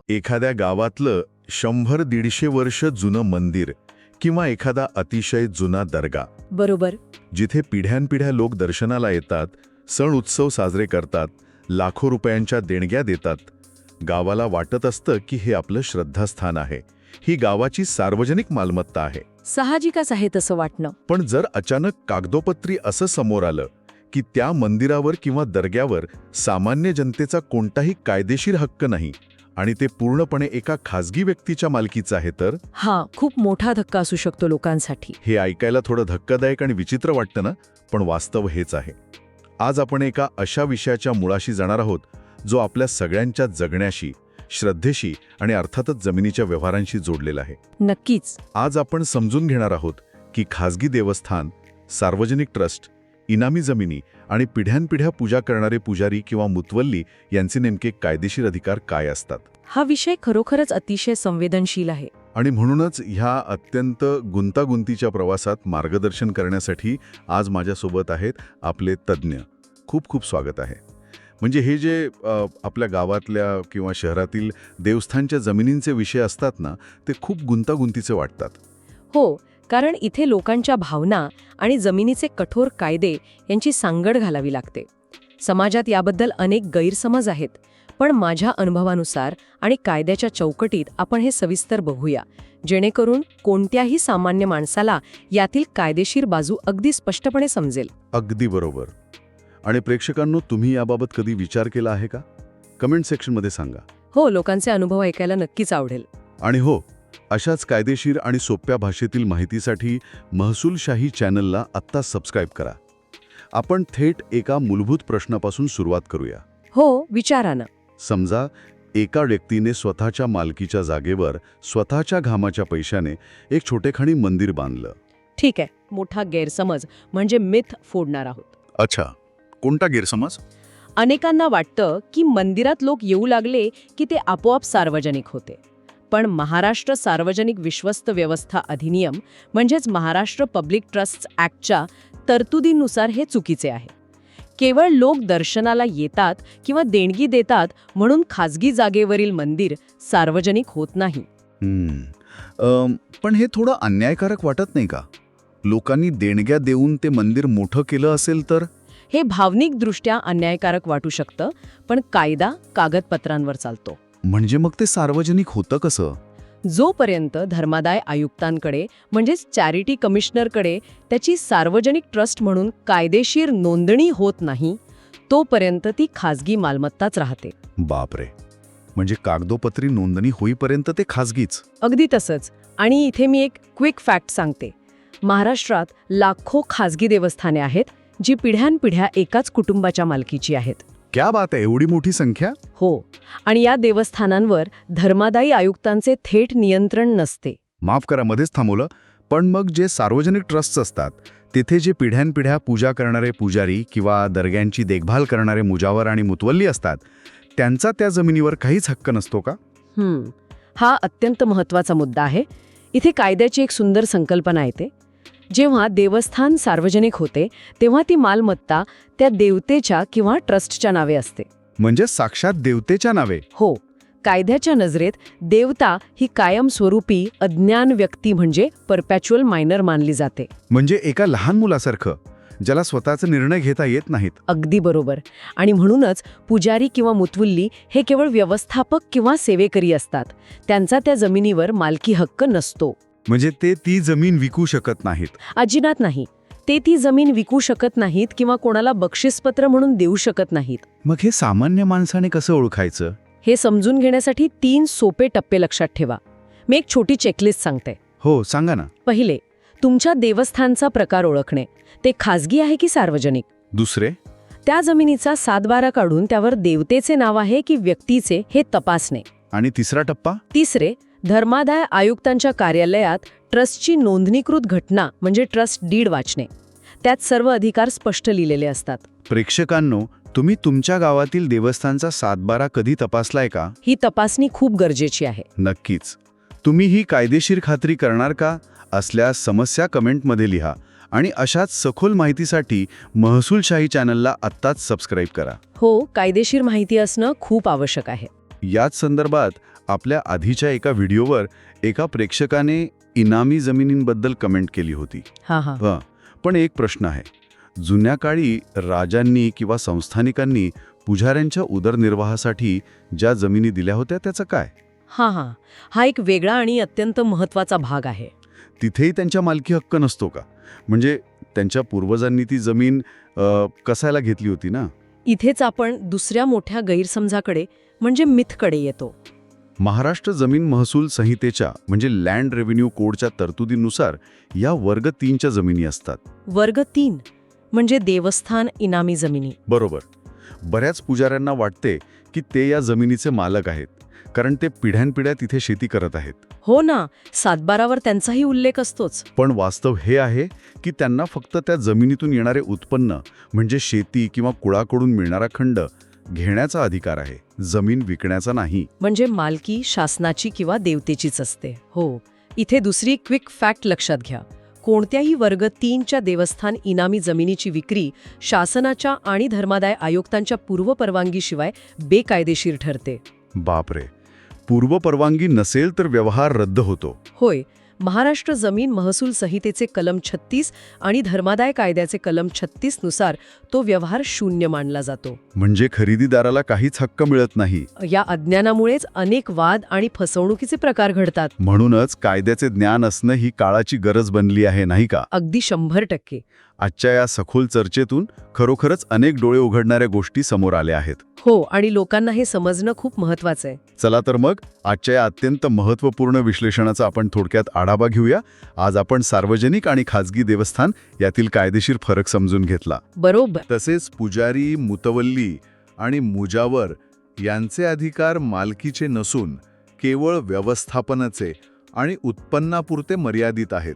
एखाद्या गावातलं 100-150 वर्ष जुनं मंदिर किंवा एखादा अतिशय जुना दर्गा, बरोबर. जिथे पिढ्यानपिढ्या लोक दर्शनाला येतात, सण उत्सव साजरे करतात, लाखो रुपयांच्या देणग्या देतात. गावाला वाटत असतं की हे आपलं श्रद्धास्थान आहे, ही गावाची सार्वजनिक मालमत्ता आहे. साहजिकच आहे तसं वाटणं. पण जर अचानक कागदोपत्री असं समोर आलं की त्या मंदिरावर किंवा दर्ग्यावर सामान्य जनतेचा कोणताही कायदेशीर हक्क नाही आणि ते पूर्णपणे एका खाजगी व्यक्तीच्या मालकीचं आहे, तर हा खूप मोठा धक्का असू शकतो लोकांसाठी. हे ऐकायला थोडं धक्कादायक आणि विचित्र वाटतं ना, पण वास्तव हेच आहे. आज आपण एका अशा विषयाच्या मुळाशी जाणार आहोत जो आपल्या सगळ्यांच्या जगण्याशी, श्रद्धेशी आणि अर्थातच जमिनीच्या व्यवहारांशी जोडलेला आहे. नक्कीच. आज आपण समजून घेणार आहोत की खाजगी देवस्थान, सार्वजनिक ट्रस्ट, इनामी जमिनी आणि पिढ्यानपिढ्या पूजा करणारे पुजारी किंवा मुतवल्ली यांचे नेमके कायदेशीर अधिकार काय असतात. हा विषय खरोखरच अतिशय संवेदनशील आहे. आणि म्हणूनच ह्या अत्यंत गुंतागुंतीच्या प्रवासात मार्गदर्शन करण्यासाठी आज माझ्यासोबत आहेत आपले तज्ज्ञ. खूप खूप स्वागत आहे. म्हणजे हे जे आपल्या गावातल्या किंवा शहरातील देवस्थानच्या जमिनींचे विषय असतात ना, ते खूप गुंतागुंतीचे वाटतात. हो, कारण इथे लोकांच्या भावना आणि जमिनीचे कठोर कायदे यांची सांगड घालावी लागते. समाजात याबद्दल अनेक गैरसमज आहेत, पण माझ्या अनुभवानुसार आणि कायद्याच्या चौकटीत आपण हे सविस्तर बघूया, जेणेकरून कोणत्याही सामान्य माणसाला यातील कायदेशीर बाजू अगदी स्पष्टपणे समजेल. अगदी बरोबर. आणि प्रेक्षकांनो, तुम्ही याबाबत कधी विचार केला आहे का? कमेंट सेक्शनमध्ये सांगा. हो, लोकांचे अनुभव ऐकायला नक्कीच आवडेल. आणि हो, अशाच कायदेशीर आणि सोप्या भाषेतील माहितीसाठी महसूलशाही चॅनलला आत्ता सबस्क्राईब करा. आपण थेट एका मूलभूत प्रश्नापासून सुरुवात करूया. हो, विचारा ना. समजा एका व्यक्तीने स्वतःच्या मालकीच्या जागेवर स्वतःच्या घामाच्या पैशाने एक छोटेखानी मंदिर बांधलं. ठीक आहे, मोठा गैरसमज म्हणजे मिथ फोडणार आहोत. अच्छा, कोणता गैरसमज? अनेकांना वाटतं की मंदिरात लोक येऊ लागले की ते आपोआप सार्वजनिक होते. पण महाराष्ट्र सार्वजनिक विश्वस्त व्यवस्था अधिनियम म्हणजेच महाराष्ट्र पब्लिक ट्रस्ट्स ॲक्टच्या तरतुदीनुसार हे चुकीचे आहे. केवळ लोक दर्शनाला येतात किंवा देणगी देतात म्हणून खाजगी जागेवरील मंदिर सार्वजनिक होत नाही. पण हे थोडं अन्यायकारक वाटत नाही का? लोकांनी देणग्या देऊन ते मंदिर मोठं केलं असेल तर? हे भावनिकदृष्ट्या अन्यायकारक वाटू शकतं, पण कायदा कागदपत्रांवर चालतो. म्हणजे मग ते सार्वजनिक होतं कसं? जोपर्यंत धर्मादाय आयुक्तांकडे म्हणजेच चॅरिटी कमिशनरकडे त्याची सार्वजनिक ट्रस्ट म्हणून कायदेशीर नोंदणी होत नाही, तोपर्यंत ती खाजगी मालमत्ताच राहते. बापरे, म्हणजे कागदोपत्री नोंदणी होईपर्यंत ते खाजगीच? अगदी तसंच. आणि इथे मी एक क्विक फॅक्ट सांगते. महाराष्ट्रात लाखो खाजगी देवस्थाने आहेत जी पिढ्यानपिढ्या एकाच कुटुंबाच्या मालकीची आहेत. क्या बात आहे, एवढी मोठी संख्या? हो, आणि या देवस्थानांवर धर्मादायी आयुक्तांचे थेट नियंत्रण नसते. माफ करा, मध्येच थांबवलं. पण मग जे सार्वजनिक ट्रस्ट असतात, तिथे जे पिढ्यानपिढ्या पूजा करणारे पुजारी किंवा दर्ग्यांची देखभाल करणारे मुजावर आणि मुतवल्ली असतात, त्यांचा त्या जमिनीवर काहीच हक्क नसतो का? हा अत्यंत महत्त्वाचा मुद्दा आहे. इथे कायद्याची एक सुंदर संकल्पना येते. जेव्हा देवस्थान सार्वजनिक होते तेव्हा ती मालमत्ता त्या देवतेच्या किंवा ट्रस्टच्या नावे असते. म्हणजे साक्षात देवतेच्या नावे? हो. कायद्याच्या नजरेत देवता ही कायमस्वरूपी अज्ञान व्यक्ती म्हणजे परपॅच्युअल मायनर मानली जाते. म्हणजे एका लहान मुलासारखं, ज्याला स्वतःचा निर्णय घेता येत नाहीत. अगदी बरोबर. आणि म्हणूनच पुजारी किंवा मुतवल्ली हे केवळ व्यवस्थापक किंवा सेवेकरी असतात. त्यांचा त्या जमिनीवर मालकी हक्क नसतो. म्हणजे ते ती जमीन विकू शकत नाहीत? अजिबात नाही. ते ती जमीन विकू शकत नाहीत किंवा कोणाला बक्षीसपत्र म्हणून देऊ शकत नाहीत. मग हे सामान्य माणसाने कसं ओळखायचं? हे समजून घेण्यासाठी 3 सोपे टप्पे लक्षात ठेवा. मी एक छोटी चेकलिस्ट सांगते. हो, सांगा ना. पहिले, तुमच्या देवस्थानचा प्रकार ओळखणे. ते खाजगी आहे की सार्वजनिक? दुसरे, त्या जमिनीचा सातबारा काढून त्यावर देवतेचे नाव आहे की व्यक्तीचे हे तपासणे. आणि तिसरा टप्पा? तिसरे, धर्मादाय आयुक्तांच्या कार्यालयात ट्रस्टची नोंदणीकृत घटना म्हणजे ट्रस्ट डीड वाचणे. त्यात सर्व अधिकार स्पष्ट लिहिलेले असतात. प्रेक्षकांनो, तुम्ही तुमच्या गावातील देवस्थानचा सातबारा कधी तपासलाय का? ही तपासणी खूप गरजेची आहे. नक्कीच. तुम्ही ही कायदेशीर खात्री करणार का? असल्यास समस्या कमेंटमध्ये लिहा. आणि अशाच सखोल माहितीसाठी महसूलशाही चॅनलला आत्ताच सबस्क्राईब करा. हो, कायदेशीर माहिती असणं खूप आवश्यक आहे. याच संदर्भात आपल्या आधीच्या एका व्हिडिओवर एका प्रेक्षकाने इनामी जमिनींबद्दल कमेंट केली होती. हां. पण एक प्रश्न आहे. जुन्या काळी राजांनी किंवा संस्थानिकांनी पुजाऱ्यांच्या उदरनिर्वाहासाठी ज्या जमिनी दिल्या होत्या त्याचं काय? हा एक वेगळा आणि अत्यंत महत्त्वाचा भाग आहे. तिथेही त्यांच्या मालकी हक्क नसतो का? म्हणजे त्यांच्या पूर्वजांनी ती जमीन कसायला घेतली होती ना? इथेच आपण दुसऱ्या मोठ्या गैरसमजाकडे म्हणजे मिथकडे येतो. महाराष्ट्र जमीन महसूल संहितेच्या म्हणजे लँड रेव्हेन्यू कोडच्या तरतुदीनुसार या वर्ग 3च्या जमिनी असतात. वर्ग 3 म्हणजे देवस्थान इनामी जमिनी. बरोबर. बऱ्याच पुजाऱ्यांना वाटते की ते या जमिनीचे मालक आहेत, कारण ते पिढ्यानपिढ्या तिथे शेती करत आहेत. हो ना, सातबारावर त्यांचाही उल्लेख असतोच. पण वास्तव हे आहे की त्यांना फक्त त्या जमिनीतून येणारे उत्पन्न म्हणजे शेती किंवा कुळाकडून मिळणारा खंड घेण्याचा अधिकार आहे, जमीन विकण्याचा नाही. म्हणजे मालकी शासनाची किंवा देवतेचीच असते. हो. इथे दुसरी क्विक फॅक्ट लक्षात घ्या. कोणत्याही वर्ग 3च्या देवस्थान इनामी जमिनीची विक्री शासनाच्या आणि धर्मादाय आयुक्तांच्या पूर्वपरवानगीशिवाय बेकायदेशीर ठरते. बापरे. पूर्वपरवानगी नसेल तर व्यवहार रद्द होतो. होय. महाराष्ट्र जमीन महसूल संहितेचे कलम 36 आणि धर्मादाय कायद्याचे कलम 36 नुसार तो व्यवहार शून्य मानला जातो. म्हणजे खरेदीदाराला काहीच हक्क मिळत नाही. या अज्ञानामुळेच अनेक वाद आणि फसवणुकीचे प्रकार घडतात. म्हणूनच कायद्याचे ज्ञान असणं ही काळाची गरज बनली आहे, नाही का? अगदी 100%. आजच्या या सखोल चर्चेतून खरोखरच अनेक डोळे उघडणाऱ्या गोष्टी समोर आल्या आहेत. हो, आणि लोकांना हे समजणं खूप महत्वाचं आहे. चला तर मग आजच्या या अत्यंत महत्त्वपूर्ण विश्लेषणाचा आपण थोडक्यात आढावा घेऊया. आज आपण सार्वजनिक आणि खाजगी देवस्थान यातील कायदेशीर फरक समजून घेतला. बरोबर. तसेच पुजारी, मुतवल्ली आणि मुजावर यांचे अधिकार मालकीचे नसून केवळ व्यवस्थापनाचे आणि उत्पन्नापुरते मर्यादित आहेत,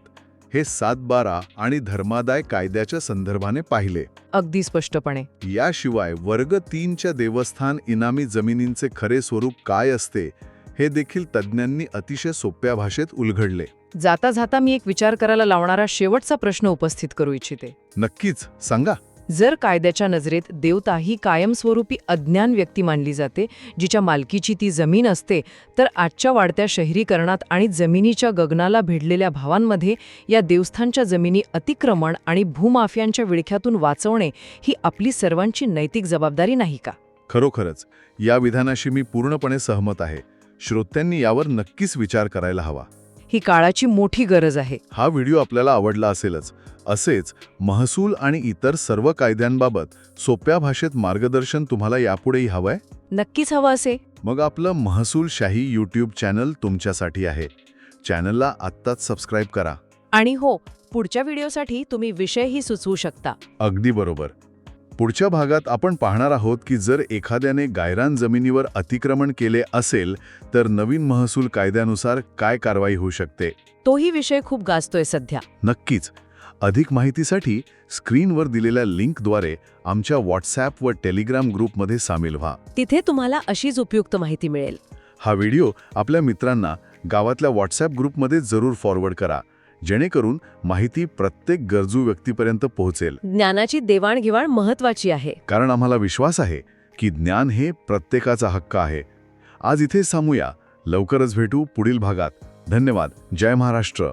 हे 7/12 आणि धर्मादाय कायद्याच्या संदर्भाने पाहिले. अगदी स्पष्टपणे. याशिवाय वर्ग 3च्या देवस्थान इनामी जमिनींचे खरे स्वरूप काय असते हे देखील तज्ज्ञांनी अतिशय सोप्या भाषेत उलगडले. जाता जाता मी एक विचार करायला लावणारा शेवटचा प्रश्न उपस्थित करू इच्छिते. नक्कीच, सांगा. जर कायद्याच्या नजरेत देवता ही कायमस्वरूपी अज्ञान व्यक्ती मानली जाते, जिच्या मालकीची ती जमीन असते, तर आजच्या वाढत्या शहरीकरणात आणि जमिनीच्या गगनाला भिडलेल्या भावांमध्ये या देवस्थानच्या जमिनी अतिक्रमण आणि भूमाफियांच्या विळख्यातून वाचवणे ही आपली सर्वांची नैतिक जबाबदारी नाही का? खरोखरच या विधानाशी मी पूर्णपणे सहमत आहे. श्रोत्यांनी यावर नक्कीच विचार करायला हवा. ही काळाची मोठी गरज आहे. हा व्हिडिओ आपल्याला आवडला असेलच. असेच महसूल आणि इतर सर्व कायद्यांबाबत सोप्या भाषेत मार्गदर्शन तुम्हाला यापुढेही हवंय? नक्कीच हवं असे. मग आपलं महसूलशाही यूट्यूब चॅनल तुमच्यासाठी आहे. चॅनलला आत्ताच सबस्क्राईब करा. आणि हो, पुढच्या व्हिडिओसाठी तुम्ही विषयही सुचवू शकता. अगदी बरोबर. पुढच्या भागात आपण पाहणार आहोत की जर एखाद्याने गायरान जमिनीवर अतिक्रमण केले असेल तर नवीन महसूल कायद्यानुसार काय कारवाई होऊ शकते. तोही विषय खूप गाजतोय सध्या. नक्कीच. अधिक माहितीसाठी स्क्रीनवर दिलेल्या लिंकद्वारे आमच्या व्हॉट्सॲप व टेलिग्राम ग्रुपमध्ये सामील व्हा. तिथे तुम्हाला अशीच उपयुक्त माहिती मिळेल. हा व्हिडिओ आपल्या मित्रांना गावातल्या व्हॉट्सॲप ग्रुपमध्ये जरूर फॉरवर्ड करा, जेणेकरून माहिती प्रत्येक गरजू व्यक्तीपर्यंत पोहोचेल. ज्ञानाची देवाणघेवाण महत्वाची आहे. कारण आम्हाला विश्वास आहे की ज्ञान हे प्रत्येकाचा हक्क आहे. आज इथेच थांबूया. लवकरच भेटू पुढील भागात. धन्यवाद. जय महाराष्ट्र.